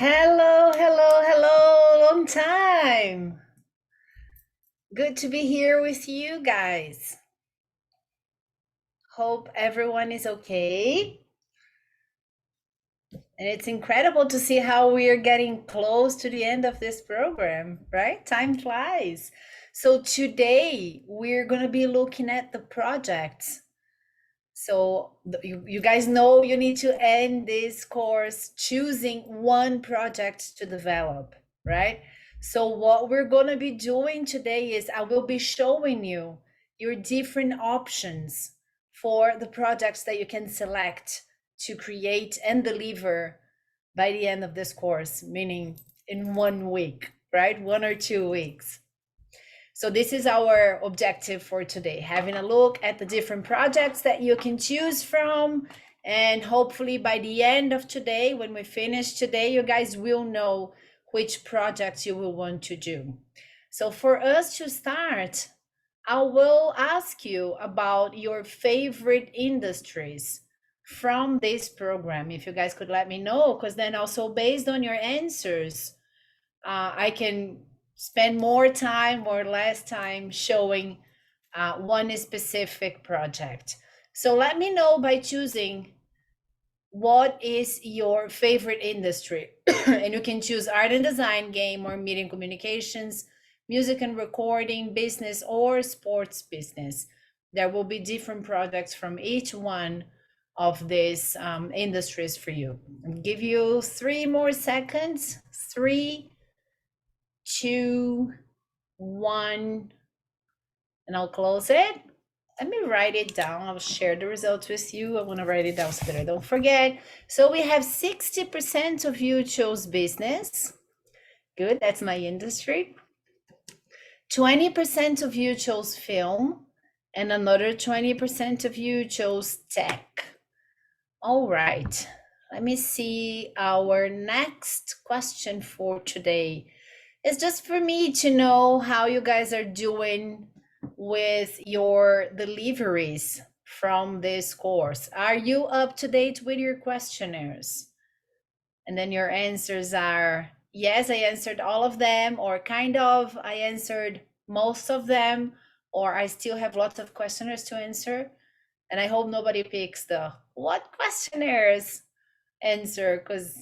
Hello, hello, hello. Long time. Good to be here with you guys. Hope everyone is okay. And it's incredible to see how we are getting close to the end of this program, right? Time flies. So today we're going to be looking at the projects. So you guys know you need to end this course choosing one project to develop, right? So what we're going to be doing today is I will be showing you your different options for the projects that you can select to create and deliver by the end of this course, meaning in 1 week, right? 1 or 2 weeks. So this is our objective for today, having a look at the different projects that you can choose from. And hopefully by the end of today, when we finish today, you guys will know which projects you will want to do. So for us to start, I will ask you about your favorite industries from this program. If you guys could let me know, because then also based on your answers, I can spend more time or less time showing one specific project. So let me know by choosing what is your favorite industry. And you can choose art and design, game or media and communications, music and recording, business or sports business. There will be different projects from each one of these industries for you. I'll give you 3 more seconds. 3, 2, 1, and I'll close it. Let me write it down. I'll share the results with you. I want to write it down so that I don't forget. So we have 60% of you chose business. Good, that's my industry. 20% of you chose film, and another 20% of you chose tech. All right, let me see our next question for today. It's just for me to know how you guys are doing with your deliveries from this course. Are you up to date with your questionnaires? And then your answers are, yes, I answered all of them, or kind of, I answered most of them, or I still have lots of questionnaires to answer. And I hope nobody picks the what questionnaires answer, because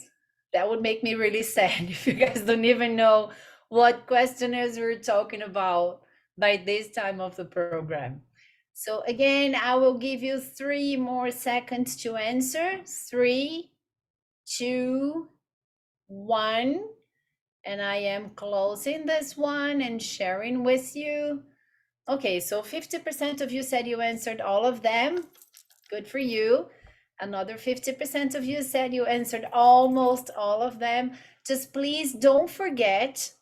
that would make me really sad if you guys don't even know what questionnaires we're talking about by this time of the program. So again, I will give you 3 more seconds to answer. 3, 2, 1. And I am closing this one and sharing with you. Okay, so 50% of you said you answered all of them. Good for you. Another 50% of you said you answered almost all of them. Just please don't forget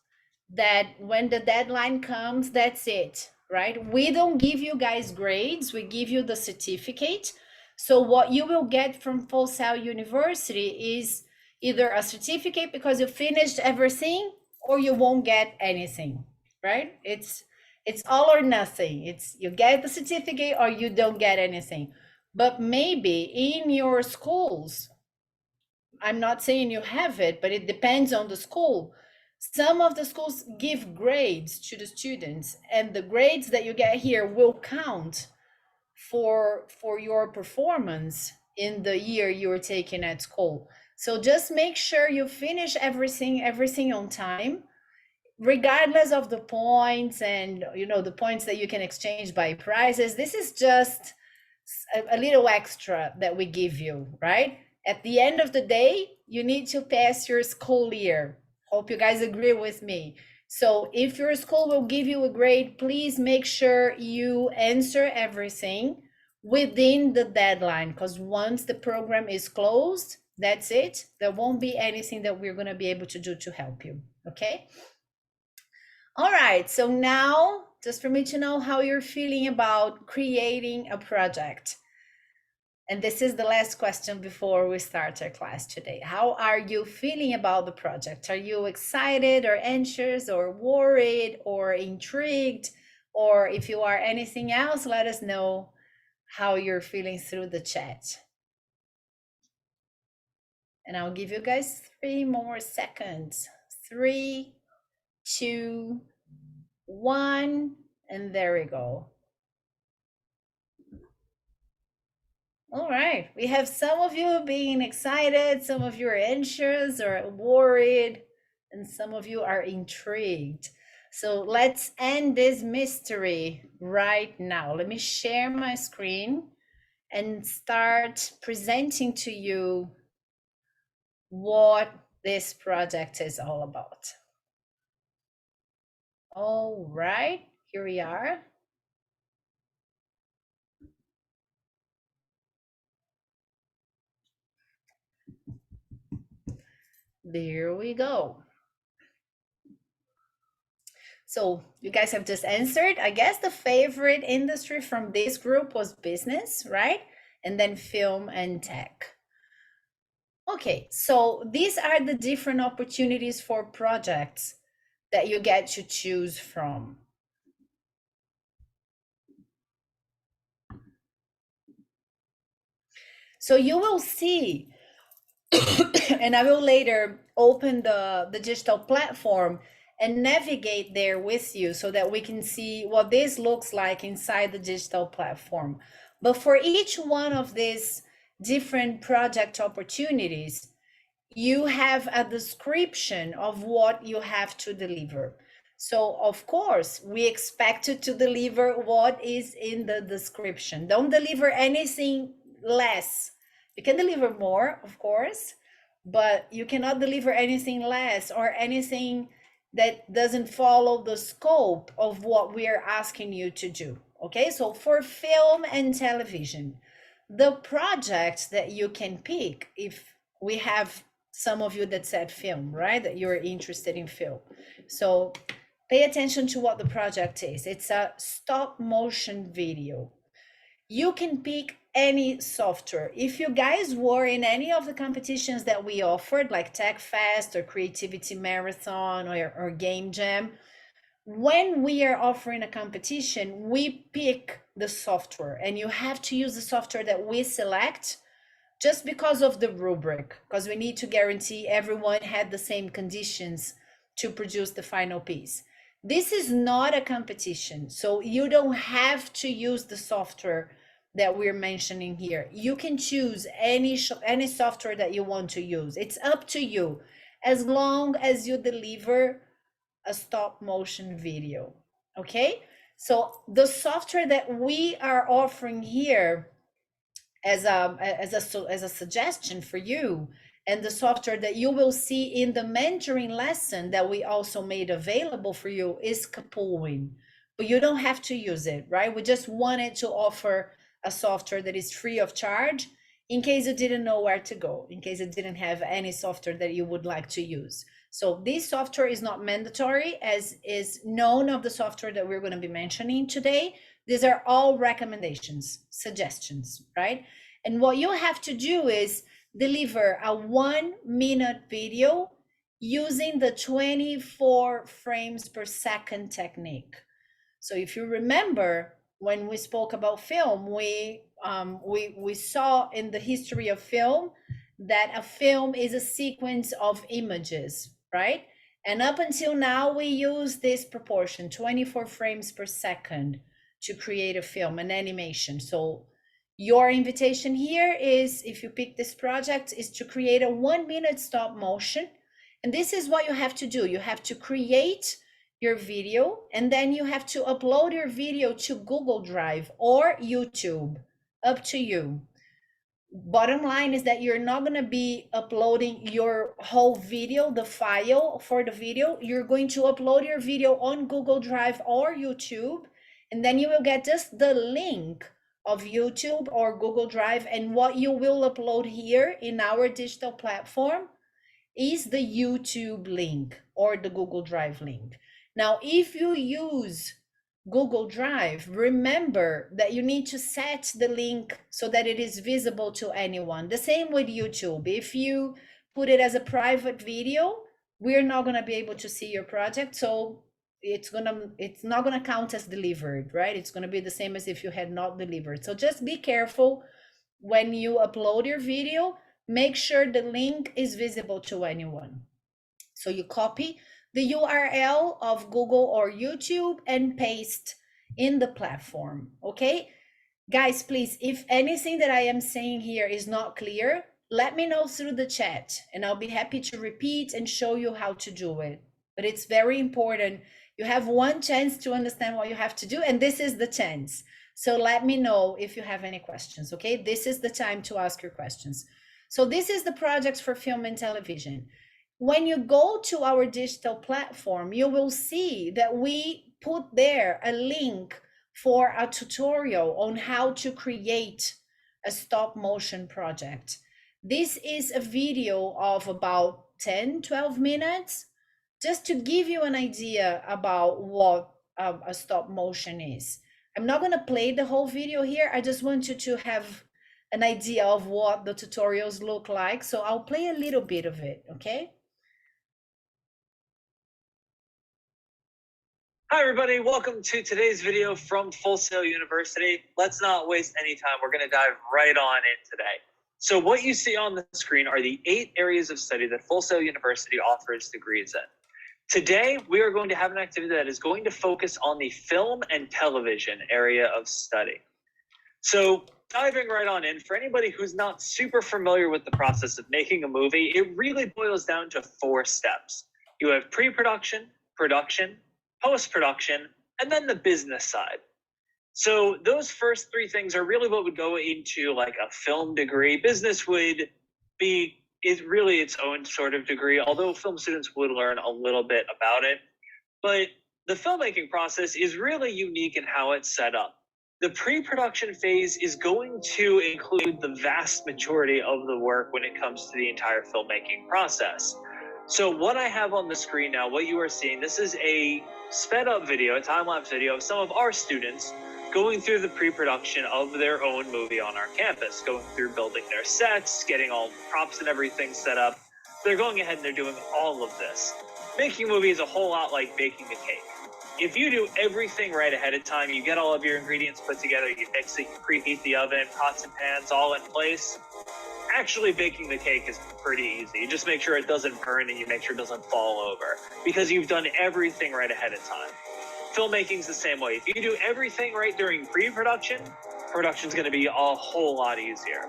that when the deadline comes, that's it, right? We don't give you guys grades, we give you the certificate. So what you will get from Full Sail University is either a certificate because you finished everything, or you won't get anything, right? It's all or nothing. It's you get the certificate or you don't get anything. But maybe in your schools, I'm not saying you have it, but it depends on the school. Some of the schools give grades to the students, and the grades that you get here will count for your performance in the year you're taking at school. So just make sure you finish everything on time, regardless of the points and the points that you can exchange by prizes. This is just a little extra that we give you, right? At the end of the day, you need to pass your school year. Hope you guys agree with me. So if your school will give you a grade, please make sure you answer everything within the deadline, because once the program is closed, that's it. There won't be anything that we're going to be able to do to help you. Okay. All right. So now, just for me to know how you're feeling about creating a project. And this is the last question before we start our class today. How are you feeling about the project? Are you excited or anxious or worried or intrigued? Or if you are anything else, let us know how you're feeling through the chat. And I'll give you guys 3 more seconds. 3, 2, 1, and there we go. All right, we have some of you being excited, some of you are anxious or worried, and some of you are intrigued. So let's end this mystery right now. Let me share my screen and start presenting to you what this project is all about. All right, here we are. There we go. So you guys have just answered. I guess the favorite industry from this group was business, right? And then film and tech. Okay, so these are the different opportunities for projects that you get to choose from. So you will see, and I will later open the digital platform and navigate there with you so that we can see what this looks like inside the digital platform. But for each one of these different project opportunities, you have a description of what you have to deliver. So of course, we expect you to deliver what is in the description. Don't deliver anything less. You can deliver more, of course, but you cannot deliver anything less or anything that doesn't follow the scope of what we are asking you to do. Okay, so for film and television, the project that you can pick, if we have some of you that said film, right, that you're interested in film, so pay attention to what the project is. It's a stop motion video. You can pick any software. If you guys were in any of the competitions that we offered, like Tech Fest or Creativity Marathon or Game Jam, when we are offering a competition, we pick the software, and you have to use the software that we select just because of the rubric, because we need to guarantee everyone had the same conditions to produce the final piece. This is not a competition, so you don't have to use the software that we're mentioning here. You can choose any software that you want to use. It's up to you, as long as you deliver a stop motion video. Okay, so the software that we are offering here as a suggestion for you, and the software that you will see in the mentoring lesson that we also made available for you, is Kapowin. But you don't have to use it, right? We just wanted to offer a software that is free of charge in case you didn't know where to go, in case you didn't have any software that you would like to use. So this software is not mandatory, as is none of the software that we're going to be mentioning today. These are all recommendations, suggestions, right? And what you have to do is deliver a 1-minute video using the 24 frames per second technique. So if you remember, when we spoke about film, we saw in the history of film that a film is a sequence of images, right? And up until now, we use this proportion, 24 frames per second, to create a film, an animation. So your invitation here is, if you pick this project, is to create a 1-minute stop motion. And this is what you have to do. You have to create your video, and then you have to upload your video to Google Drive or YouTube, up to you. Bottom line is that you're not going to be uploading your whole video, the file for the video. You're going to upload your video on Google Drive or YouTube, and then you will get just the link of YouTube or Google Drive. And what you will upload here in our digital platform is the YouTube link or the Google Drive link. Now, if you use Google Drive, remember that you need to set the link so that it is visible to anyone. The same with YouTube. If you put it as a private video, we're not going to be able to see your project. So it's not going to count as delivered, right? It's going to be the same as if you had not delivered. So just be careful when you upload your video. make sure the link is visible to anyone. So you copy the URL of Google or YouTube and paste in the platform, okay? Guys, please, if anything that I am saying here is not clear, let me know through the chat and I'll be happy to repeat and show you how to do it. But it's very important. You have one chance to understand what you have to do, and this is the chance. So let me know if you have any questions, okay? This is the time to ask your questions. So this is the project for film and television. When you go to our digital platform, you will see that we put there a link for a tutorial on how to create a stop motion project. This is a video of about 10-12 minutes, just to give you an idea about what a stop motion is. I'm not going to play the whole video here. I just want you to have an idea of what the tutorials look like. So I'll play a little bit of it, okay? Hi everybody, welcome to today's video from Full Sail University. Let's not waste any time, we're going to dive right on in today. So what you see on the screen are the 8 areas of study that Full Sail University offers degrees in. Today, we are going to have an activity that is going to focus on the film and television area of study. So diving right on in, for anybody who's not super familiar with the process of making a movie, it really boils down to 4 steps. You have pre-production, production, post-production, and then the business side. So those first 3 things are really what would go into like a film degree. Business would be really its own sort of degree, although film students would learn a little bit about it. But the filmmaking process is really unique in how it's set up. The pre-production phase is going to include the vast majority of the work when it comes to the entire filmmaking process. So what I have on the screen now, what you are seeing, this is a sped up video, a time-lapse video of some of our students going through the pre-production of their own movie on our campus, going through building their sets, getting all the props and everything set up. They're going ahead and they're doing all of this. Making a movie is a whole lot like baking a cake. If you do everything right ahead of time, you get all of your ingredients put together, you mix it, you preheat the oven, pots and pans all in place, actually baking the cake is pretty easy. You just make sure it doesn't burn and you make sure it doesn't fall over because you've done everything right ahead of time. Filmmaking's the same way. If you do everything right during pre-production, production's going to be a whole lot easier.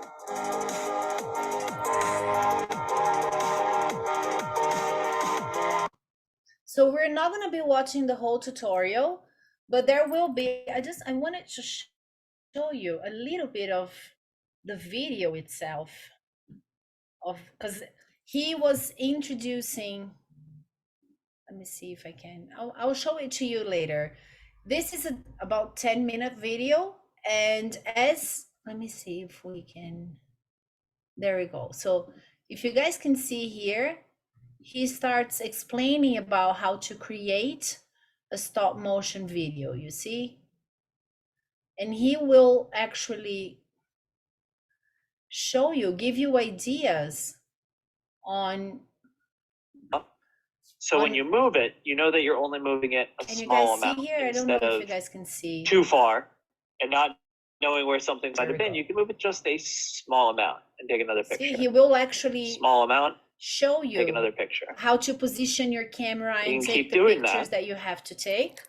So we're not going to be watching the whole tutorial, but there will be, I wanted to show you a little bit of the video itself, because he was introducing, let me see if I can, I'll show it to you later. This is about 10-minute video, and let me see if we can, there we go. So if you guys can see here, he starts explaining about how to create a stop motion video, you see? And he will actually show you, give you ideas on. So when you move it, you know that you're only moving it a small amount. And you guys see here, I don't know if you guys can see. Too far, and not knowing where something's might have been, you can move it just a small amount and take another picture. See, he will actually small amount, show you take another picture. How to position your camera and take the pictures that you have to take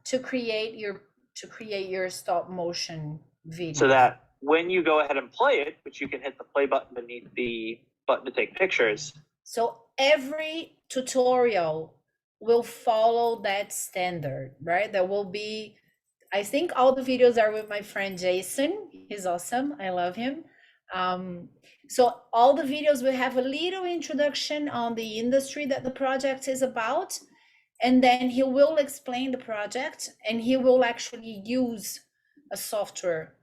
to create your stop motion video. So that when you go ahead and play it, which you can hit the play button beneath the button to take pictures. So every tutorial will follow that standard, right? There will be, I think all the videos are with my friend Jason. He's awesome. I love him. So all the videos will have a little introduction on the industry that the project is about, and then he will explain the project, and he will actually use a software,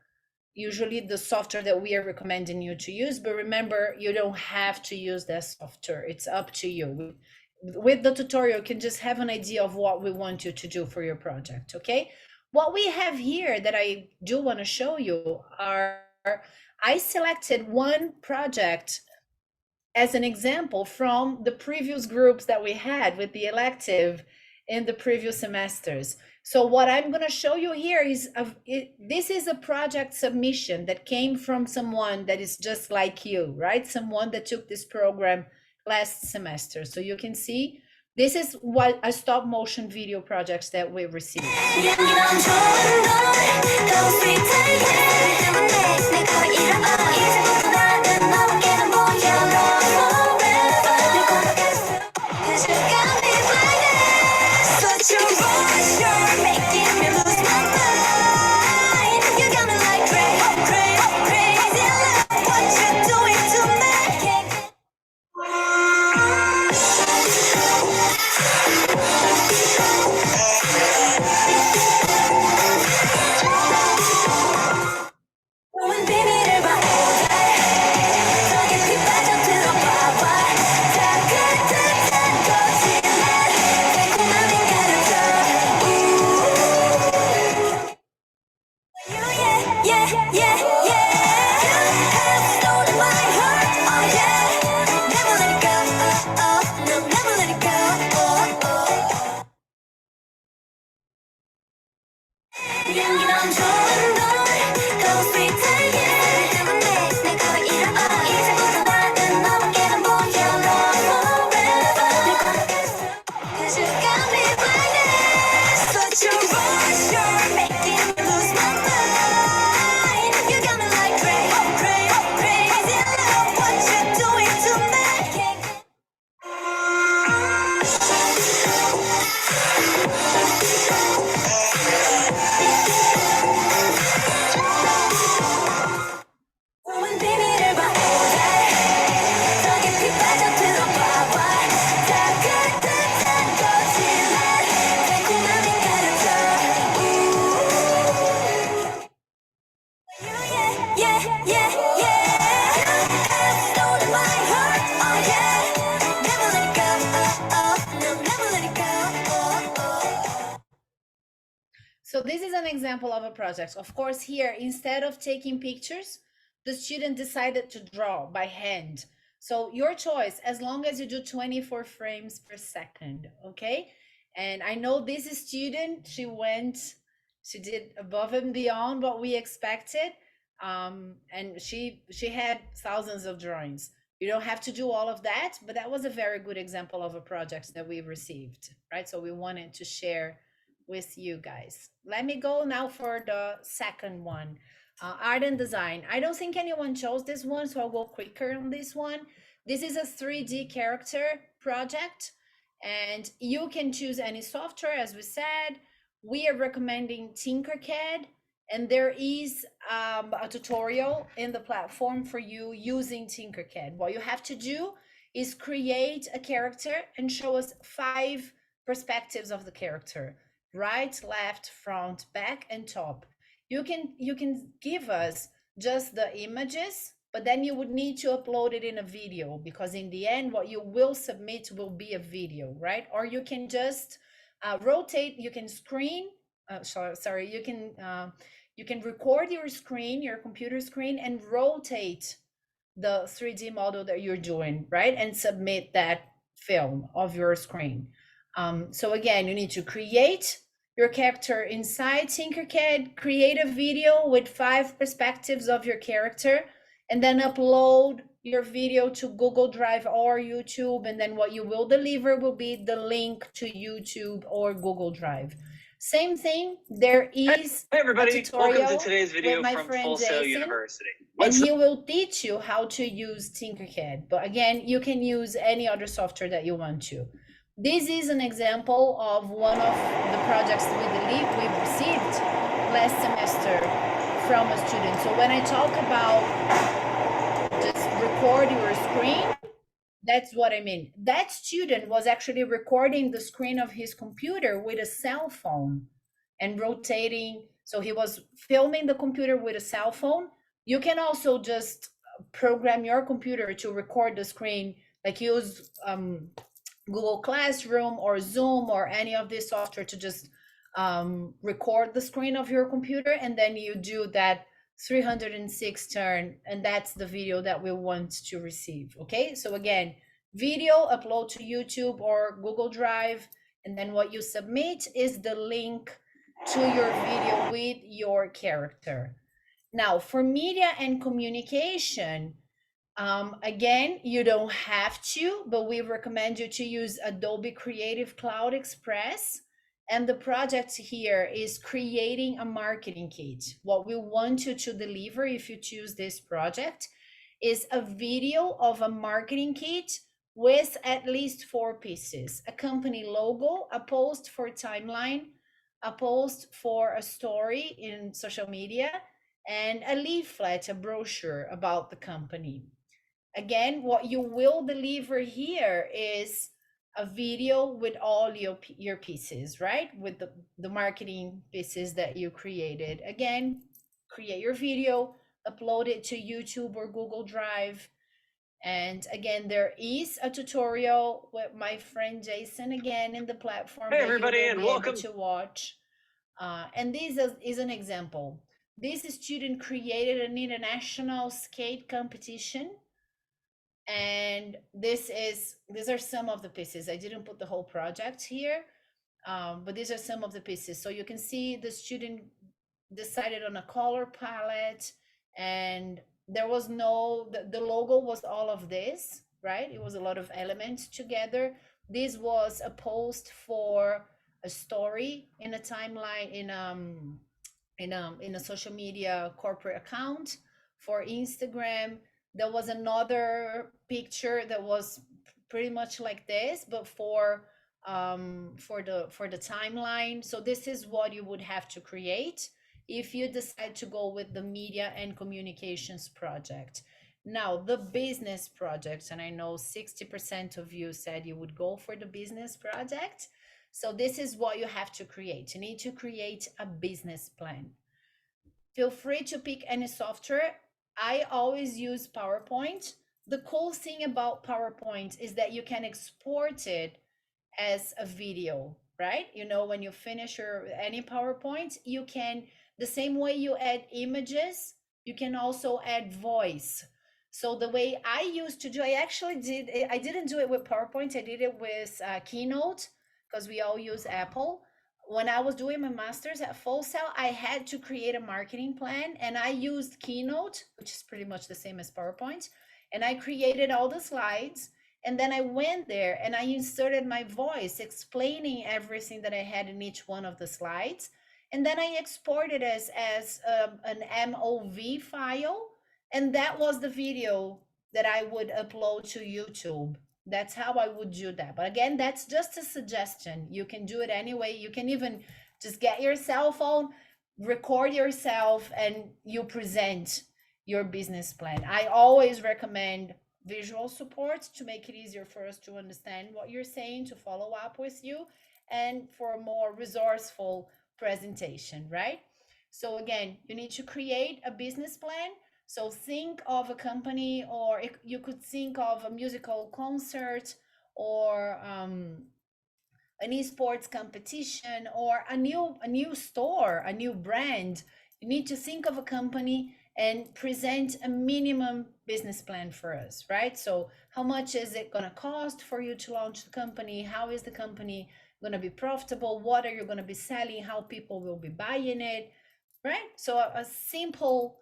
usually the software that we are recommending you to use. But remember, you don't have to use that software. It's up to you. With the tutorial, you can just have an idea of what we want you to do for your project, okay? What we have here that I do want to show you are, I selected one project as an example from the previous groups that we had with the elective in the previous semesters. So what I'm going to show you here is this is a project submission that came from someone that is just like you, right? Someone that took this program last semester. So you can see this is what a stop motion video projects that we received. So this is an example of a project. Of course, here, instead of taking pictures, the student decided to draw by hand. So your choice, as long as you do 24 frames per second, okay? And I know this student, she did above and beyond what we expected. And she had thousands of drawings. You don't have to do all of that, but that was a very good example of a project that we received, right? So we wanted to share with you guys. Let me go now for the second one, art and design. I don't think anyone chose this one, so I'll go quicker on this one. This is a 3D character project, and you can choose any software, as we said. We are recommending Tinkercad, and there is a tutorial in the platform for you using Tinkercad. What you have to do is create a character and show us 5 perspectives of the character: right, left, front, back, and top. You can give us just the images, but then you would need to upload it in a video, because in the end what you will submit will be a video, right? Or you can just rotate, you can screen sorry, you can record your screen, your computer screen, and rotate the 3D model that you're doing, right? And submit that film of your screen. So again, you need to create your character inside Tinkercad, create a video with 5 perspectives of your character, and then upload your video to Google Drive or YouTube. And then what you will deliver will be the link to YouTube or Google Drive. Same thing, there is Hey everybody, a tutorial welcome to today's video with my from friend Full Sail Jason, University. and he will teach you how to use Tinkercad. But again, you can use any other software that you want to. This is an example of one of the projects we received last semester from a student. So when I talk about just record your screen, that's what I mean. That student was actually recording the screen of his computer with a cell phone and rotating. So he was filming the computer with a cell phone. You can also just program your computer to record the screen, like use Google Classroom or Zoom or any of this software to just record the screen of your computer, and then you do that 306 turn, and that's the video that we want to receive. Okay, so again, video upload to YouTube or Google Drive, and then what you submit is the link to your video with your character. Now, for media and communication, again, you don't have to, but we recommend you to use Adobe Creative Cloud Express. And the project here is creating a marketing kit. What we want you to deliver if you choose this project is a video of a marketing kit with at least 4 pieces: a company logo, a post for timeline, a post for a story in social media, and a leaflet, a brochure about the company. Again, what you will deliver here is a video with all your pieces, right? With the marketing pieces that you created. Again, create your video, upload it to YouTube or Google Drive. And again, there is a tutorial with my friend Jason again in the platform Hey that everybody, you will and be welcome able to watch. And this is an example. This student created an international skate competition, and these are some of the pieces. I didn't put the whole project here, but these are some of the pieces. So you can see the student decided on a color palette, and there was no the logo was all of this, right? It was a lot of elements together. This was a post for a story in a timeline in a social media corporate account for Instagram. There was another picture that was pretty much like this, but for the timeline. So this is what you would have to create if you decide to go with the media and communications project. Now, the business projects, and I know 60% of you said you would go for the business project. So this is what you have to create. You need to create a business plan. Feel free to pick any software. I always use PowerPoint. The cool thing about PowerPoint is that you can export it as a video, right? You know, when you finish your any PowerPoint, you can, the same way you add images, you can also add voice. So the way I used to do, I didn't do it with PowerPoint. I did it with Keynote, because we all use Apple. When I was doing my master's at Full Sail, I had to create a marketing plan, and I used Keynote, which is pretty much the same as PowerPoint. And I created all the slides, and then I went there and I inserted my voice explaining everything that I had in each one of the slides. And then I exported as an MOV file. And that was the video that I would upload to YouTube. That's how I would do that. But again, that's just a suggestion. You can do it anyway. You can even just get your cell phone, record yourself, and you present your business plan. I always recommend visual support to make it easier for us to understand what you're saying, to follow up with you, and for a more resourceful presentation, right? So again, you need to create a business plan. So think of a company, or you could think of a musical concert, or an esports competition, or a new store, a new brand. You need to think of a company and present a minimum business plan for us, right? So how much is it going to cost for you to launch the company? How is the company going to be profitable? What are you going to be selling? How people will be buying it, right? So a simple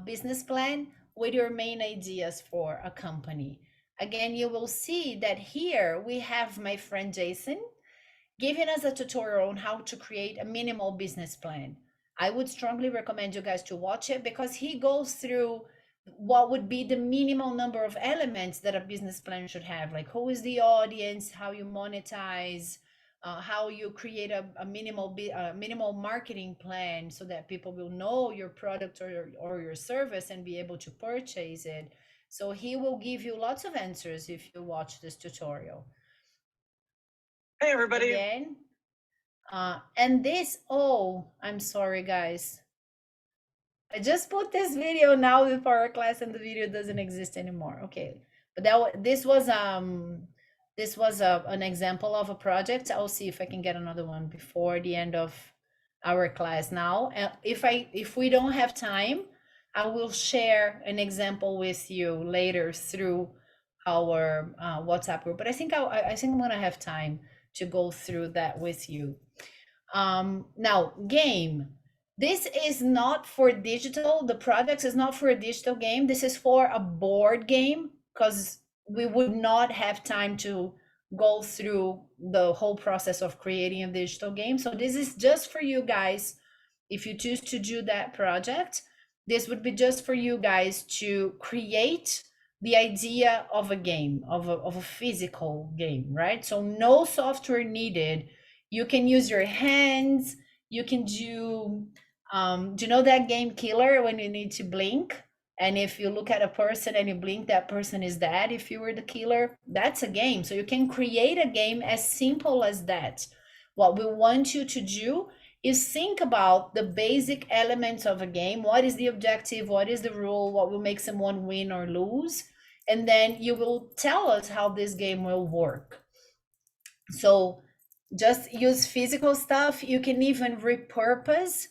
business plan with your main ideas for a company. Again, you will see that here we have my friend Jason giving us a tutorial on how to create a minimal business plan. I would strongly recommend you guys to watch it, because he goes through what would be the minimal number of elements that a business plan should have, like who is the audience, how you monetize, how you create a minimal marketing plan so that people will know your product or your service and be able to purchase it. So he will give you lots of answers if you watch this tutorial. Hey everybody. Again, and this, oh, I'm sorry guys, I just put this video now with our class and the video doesn't exist anymore. Okay, but this was an example of a project. I'll see if I can get another one before the end of our class now. If we don't have time, I will share an example with you later through our WhatsApp group. But I think I'm gonna have time to go through that with you. Now, game. This is not for digital. The product is not for a digital game. This is for a board game because we would not have time to go through the whole process of creating a digital game. So this is just for you guys. If you choose to do that project, this would be just for you guys to create the idea of a game, of a physical game, right? So no software needed. You can use your hands. You can do you know that game Killer, when you need to blink? And if you look at a person and you blink, that person is dead. If you were the killer, that's a game. So you can create a game as simple as that. What we want you to do is think about the basic elements of a game. What is the objective? What is the rule? What will make someone win or lose? And then you will tell us how this game will work. So just use physical stuff. You can even repurpose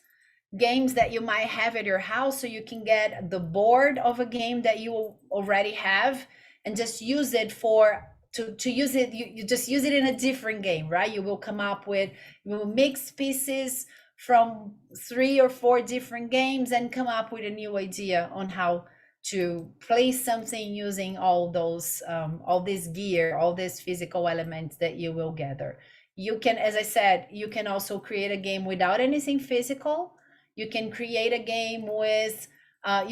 games that you might have at your house, so you can get the board of a game that you already have and just use it for to use it. You just use it in a different game, right? You will come up with, you will mix pieces from 3 or 4 different games and come up with a new idea on how to play something using all those all this gear, all these physical elements that you will gather. You can, as I said, you can also create a game without anything physical. You can create a game with, I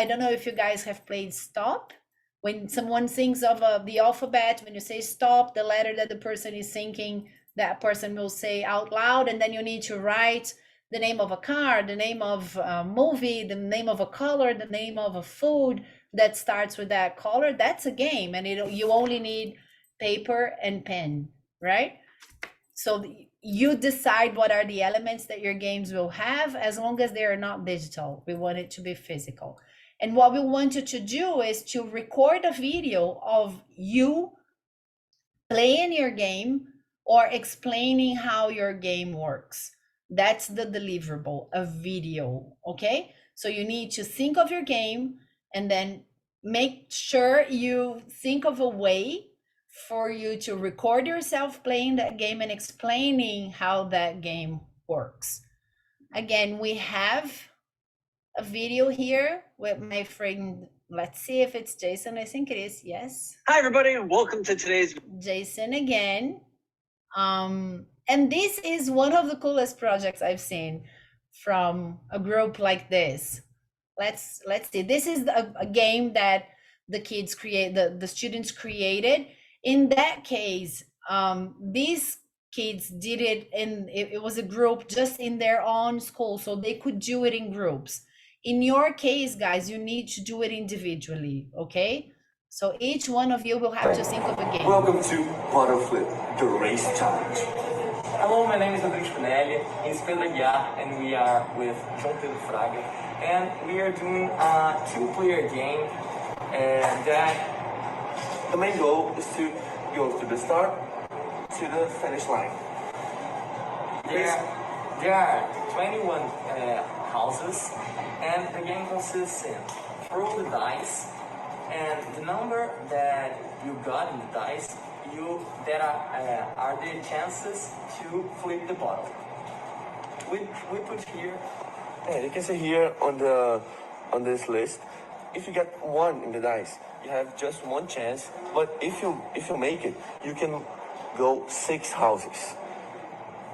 don't know if you guys have played Stop. When someone thinks of the alphabet, when you say stop, the letter that the person is thinking, that person will say out loud, and then you need to write the name of a car, the name of a movie, the name of a color, the name of a food that starts with that color. That's a game, and you only need paper and pen, right? So you decide what are the elements that your games will have, as long as they are not digital. We want it to be physical. And what we want you to do is to record a video of you playing your game or explaining how your game works. That's the deliverable, a video, okay? So you need to think of your game and then make sure you think of a way for you to record yourself playing that game and explaining how that game works. Again, we have a video here with my friend. Let's see if it's Jason. I think it is. Yes. Hi, everybody, and welcome to today's Jason again. And this is one of the coolest projects I've seen from a group like this. Let's see. This is a game that the kids create, the students created. In that case, these kids did it, and it was a group just in their own school, so they could do it in groups. In your case, guys, you need to do it individually, okay? So each one of you will have to think of a game. Welcome to Bottle Flip, the race challenge. Hello, my name is Rodrigo Spinelli, it's Pedro Aguiar, and we are with João Pedro Fraga, and we are doing a 2-player game, and The main goal is to go to the start, to the finish line. there are 21 houses, and the game consists in throw the dice, and the number that you got in the dice, that are the chances to flip the bottle. We put here. Yeah, you can see here on this list, if you get 1 in the dice, you have just 1 chance. But if you make it, you can go 6 houses.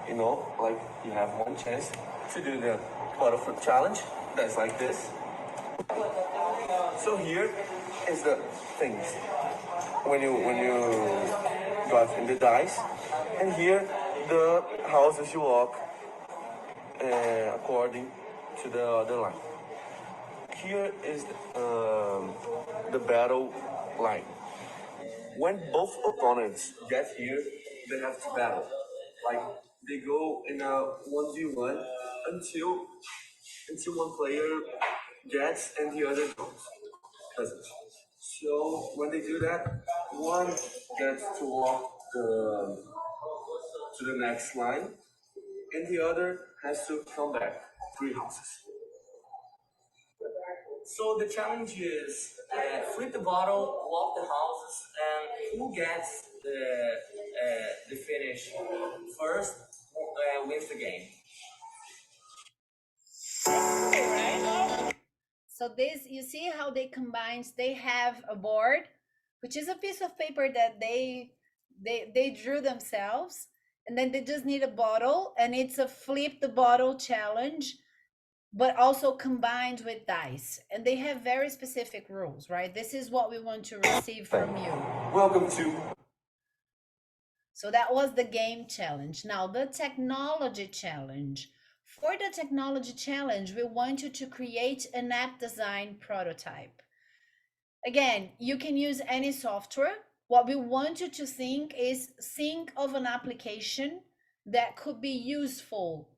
You know, like you have 1 chance to do the bottle flip challenge. That's like this. So here is the things when you got in the dice, and here the houses you walk according to the other line. Here is the battle line. When both opponents get here, they have to battle. Like they go in a 1v1 until one player gets and the other doesn't. So when they do that, one gets to walk to the next line, and the other has to come back 3 houses. So the challenge is flip the bottle, walk the houses, and who gets the finish first with the game. So this, you see how they combined, they have a board, which is a piece of paper that they drew themselves, and then they just need a bottle, and it's a flip the bottle challenge, but also combined with dice. And they have very specific rules, right? This is what we want to receive from you. Welcome to. So that was the game challenge. Now the technology challenge. For the technology challenge, we want you to create an app design prototype. Again, you can use any software. What we want you to think of an application that could be useful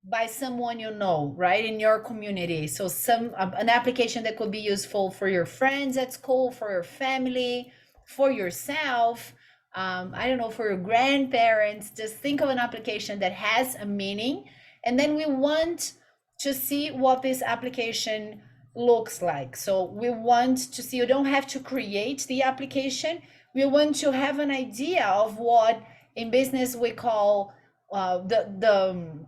by someone you know, right, in your community. So an application that could be useful for your friends at school, for your family, for yourself, I don't know, for your grandparents. Just think of an application that has a meaning, and then we want to see what this application looks like. So we want to see, you don't have to create the application. We want to have an idea of what in business we call the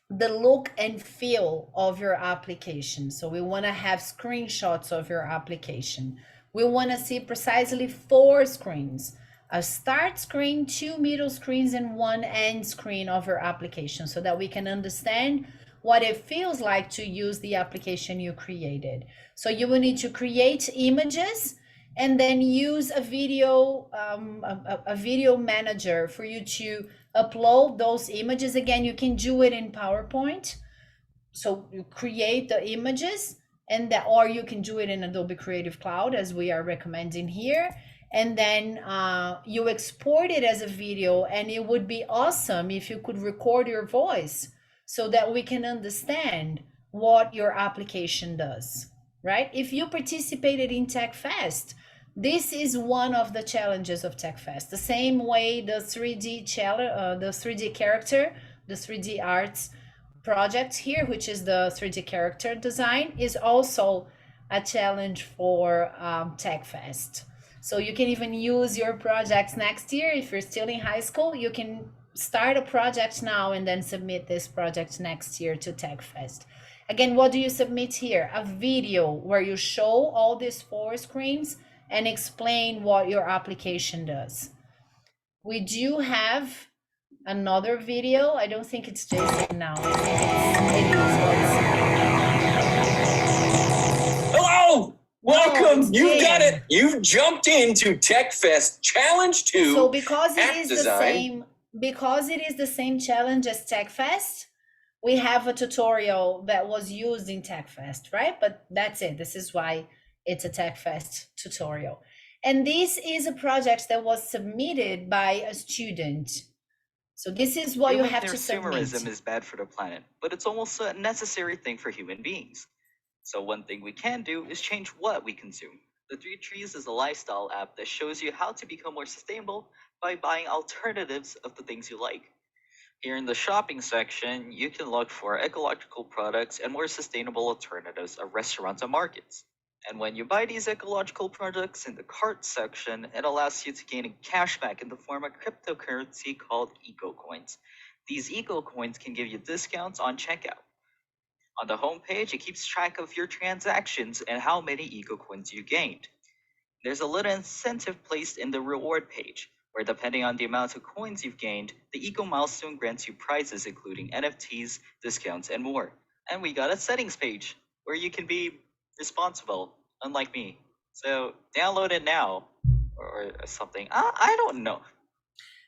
look and feel of your application. So we want to have screenshots of your application. We want to see precisely 4 screens: a start screen, 2 middle screens, and 1 end screen of your application, so that we can understand what it feels like to use the application you created. So you will need to create images and then use a video manager for you to upload those images. Again, you can do it in PowerPoint. So you create the images, and that, or you can do it in Adobe Creative Cloud, as we are recommending here. And then you export it as a video, and it would be awesome if you could record your voice so that we can understand what your application does, right? If you participated in TechFest, this is one of the challenges of TechFest. The same way the 3D the 3D character, the 3D arts project here, which is the 3D character design, is also a challenge for TechFest. So you can even use your projects next year. If you're still in high school, you can start a project now and then submit this project next year to TechFest. Again, what do you submit here? A video where you show all these 4 screens and explain what your application does. We do have another video. I don't think it's Jason now. I think Hello! Welcome! No, You've got Jim. it! You've jumped into TechFest Challenge 2. So because it app is design. the same challenge as TechFest, we have a tutorial that was used in TechFest, right? But that's it. This is why it's a TechFest tutorial. And this is a project that was submitted by a student. So this is what you have to submit. Consumerism is bad for the planet, but it's almost a necessary thing for human beings. So one thing we can do is change what we consume. The 3 Trees is a lifestyle app that shows you how to become more sustainable by buying alternatives of the things you like. Here in the shopping section, you can look for ecological products and more sustainable alternatives at restaurants and markets. And when you buy these ecological products in the cart section, it allows you to gain cashback in the form of cryptocurrency called eco-coins. These eco-coins can give you discounts on checkout. On the homepage, it keeps track of your transactions and how many eco-coins you gained. There's a little incentive placed in the reward page, where depending on the amount of coins you've gained, the eco milestone grants you prizes including NFTs, discounts, and more. And we got a settings page where you can be responsible, unlike me. So download it now or something. I don't know.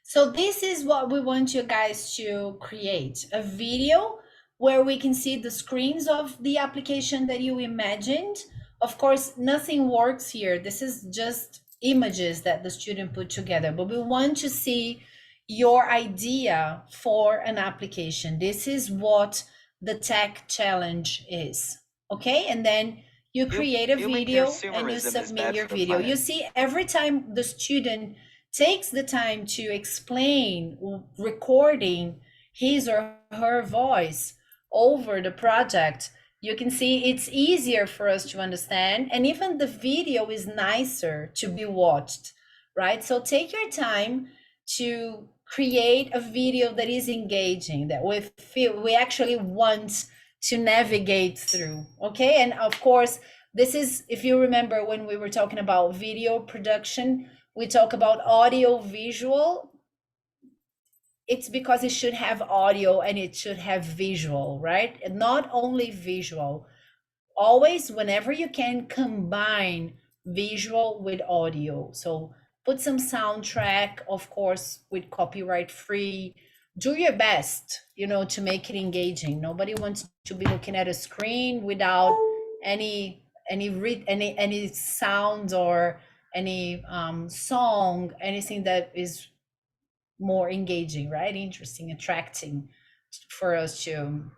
So this is what we want you guys to create: a video where we can see the screens of the application that you imagined. Of course, nothing works here. This is just images that the student put together, but we want to see your idea for an application. This is what the tech challenge is, okay? And then you create a video and you submit your video. You see, every time the student takes the time to explain, recording his or her voice over the project, you can see it's easier for us to understand, and even the video is nicer to be watched, right? So take your time to create a video that is engaging, that we feel we actually want to navigate through. Okay, and of course, this is, if you remember when we were talking about video production, we talk about audio visual. It's because it should have audio and it should have visual, right? And not only visual. Always, whenever you can, combine visual with audio. So put some soundtrack, of course, with copyright free. Do your best, to make it engaging. Nobody wants to be looking at a screen without any sounds or any song, anything that is more engaging, right? Interesting, attracting for us to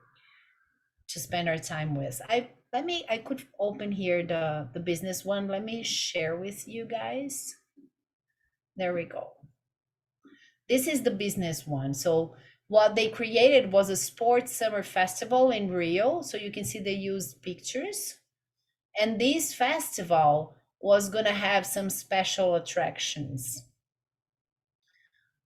spend our time with. I could open here the business one. Let me share with you guys. There we go. This is the business one. So what they created was a sports summer festival in Rio. So you can see they used pictures. And this festival was going to have some special attractions.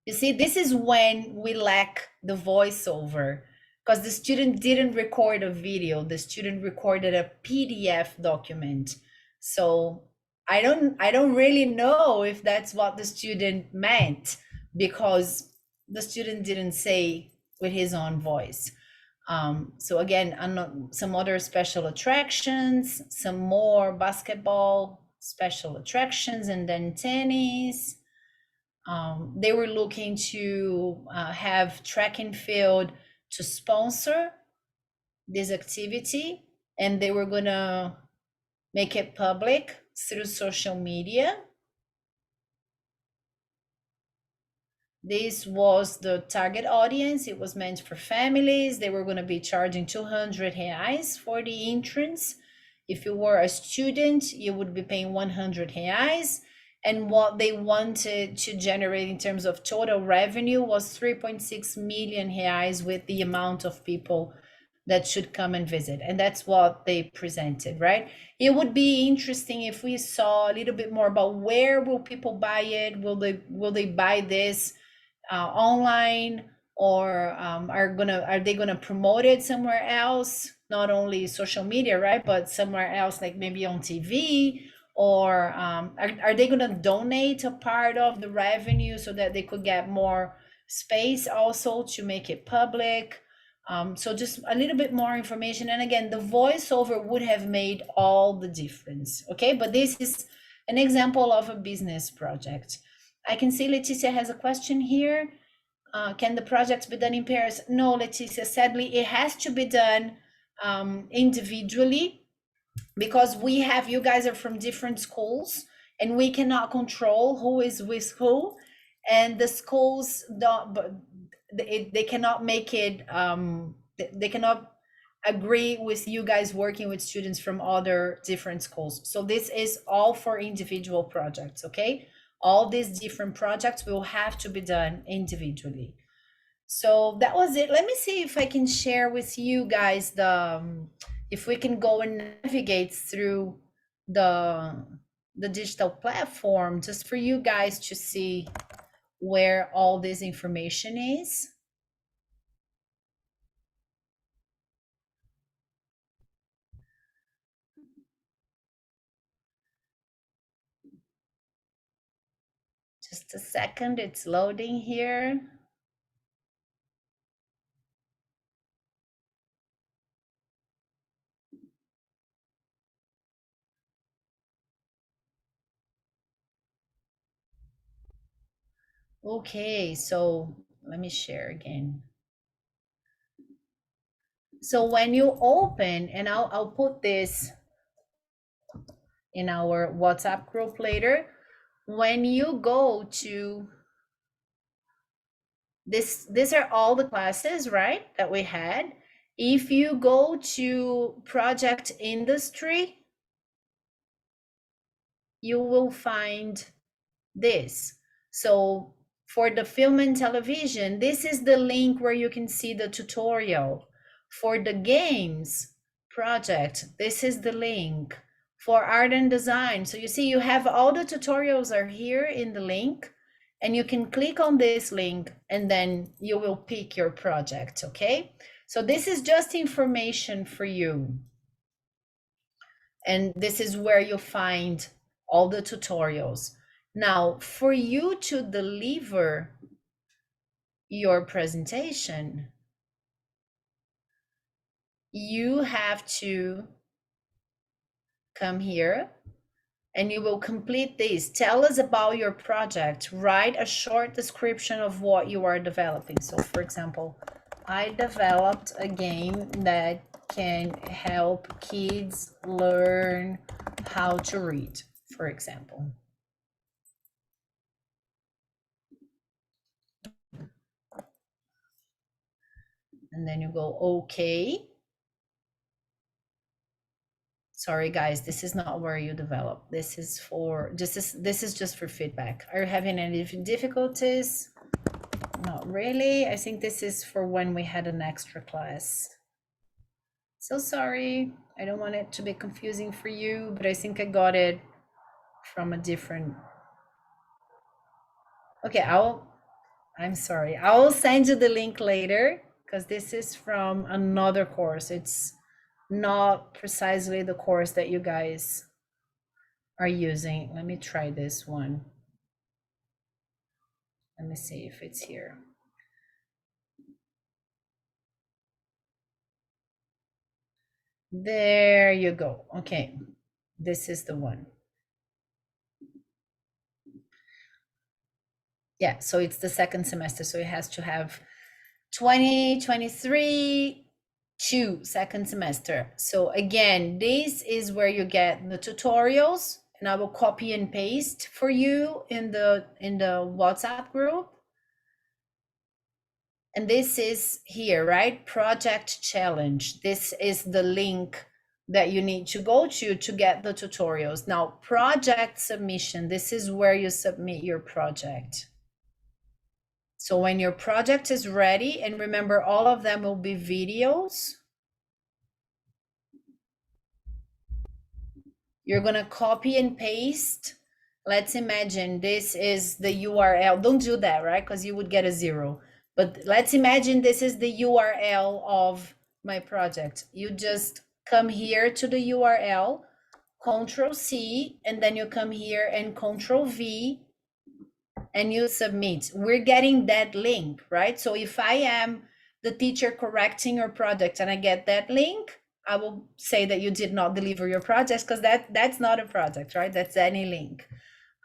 You see, this is when we lack the voiceover, because the student didn't record a video, the student recorded a PDF document. So I don't really know if that's what the student meant, because the student didn't say with his own voice. So again, some other special attractions, some more basketball special attractions, and then tennis. They were looking to have track and field to sponsor this activity, and they were going to make it public through social media. This was the target audience. It was meant for families. They were going to be charging 200 reais for the entrance. If you were a student, you would be paying 100 reais. And what they wanted to generate in terms of total revenue was 3.6 million reais with the amount of people that should come and visit. And that's what they presented, right? It would be interesting if we saw a little bit more about where will people buy it? Will they buy this online, or are they gonna promote it somewhere else? Not only social media, right? But somewhere else, like maybe on TV, or are they going to donate a part of the revenue so that they could get more space also to make it public? So just a little bit more information. And again, the voiceover would have made all the difference. Okay, but this is an example of a business project. I can see Leticia has a question here. Can the project be done in pairs? No, Leticia, sadly, it has to be done individually, because you guys are from different schools and we cannot control who is with who, and the schools they cannot make it, they cannot agree with you guys working with students from other different schools. So this is all for individual projects. Okay, all these different projects will have to be done individually. So that was it. Let me see if I can share with you guys if we can go and navigate through the digital platform, just for you guys to see where all this information is. Just a second, it's loading here. Okay, so let me share again. So when you open, and I'll put this in our WhatsApp group later, when you go to these are all the classes, right, that we had. If you go to project industry, you will find this. So for the film and television, this is the link where you can see the tutorial. For the games project, this is the link. For art and design, so you see you have all the tutorials are here in the link. and you can click on this link and then you will pick your project, okay? So this is just information for you. And this is where you'll find all the tutorials. Now, for you to deliver your presentation, you have to come here and you will complete this. Tell us about your project. Write a short description of what you are developing. So for example, I developed a game that can help kids learn how to read, for example. And then you go, okay. Sorry guys, this is not where you develop. This is just for feedback. Are you having any difficulties? Not really. I think this is for when we had an extra class. So sorry. I don't want it to be confusing for you, but I think I got it from a different. Okay, I'm sorry. I will send you the link later because this is from another course. It's not precisely the course that you guys are using. Let me try this one. Let me see if it's here. There you go. Okay, this is the one. Yeah, so it's the second semester, so it has to have 2023 to second semester. So again, this is where you get the tutorials, and I will copy and paste for you in the WhatsApp group. And this is here, right? Project challenge. This is the link that you need to go to get the tutorials. Now, project submission, this is where you submit your project. So when your project is ready, and remember, all of them will be videos, you're gonna copy and paste. Let's imagine this is the URL. Don't do that, right? Because you would get a 0. But let's imagine this is the URL of my project. You just come here to the URL, Control C, and then you come here and Control V, and you submit. We're getting that link, right? So if I am the teacher correcting your project and I get that link, I will say that you did not deliver your project, because that's not a project, right? That's any link.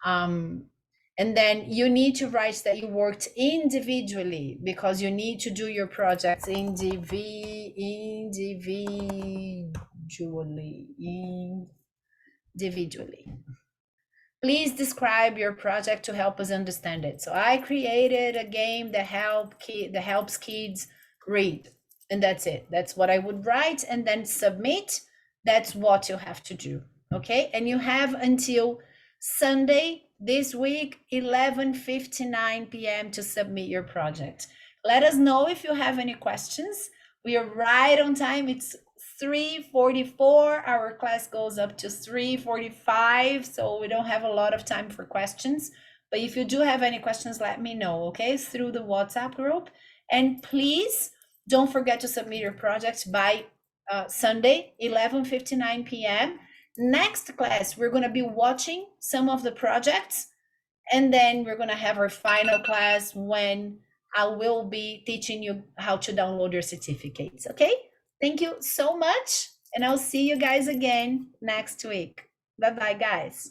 And then you need to write that you worked individually, because you need to do your projects individually. Please describe your project to help us understand it. So I created a game that helps kids read, and that's it. That's what I would write, and then submit. That's what you have to do, okay? And you have until Sunday this week, 11:59 p.m. to submit your project. Let us know if you have any questions. We are right on time. It's 3:44. Our class goes up to 3:45, so we don't have a lot of time for questions. But if you do have any questions, let me know, okay? Through the WhatsApp group. And please don't forget to submit your projects by Sunday, 11:59 p.m. Next class, we're going to be watching some of the projects, and then we're going to have our final class when I will be teaching you how to download your certificates, okay? Thank you so much, and I'll see you guys again next week. Bye-bye, guys.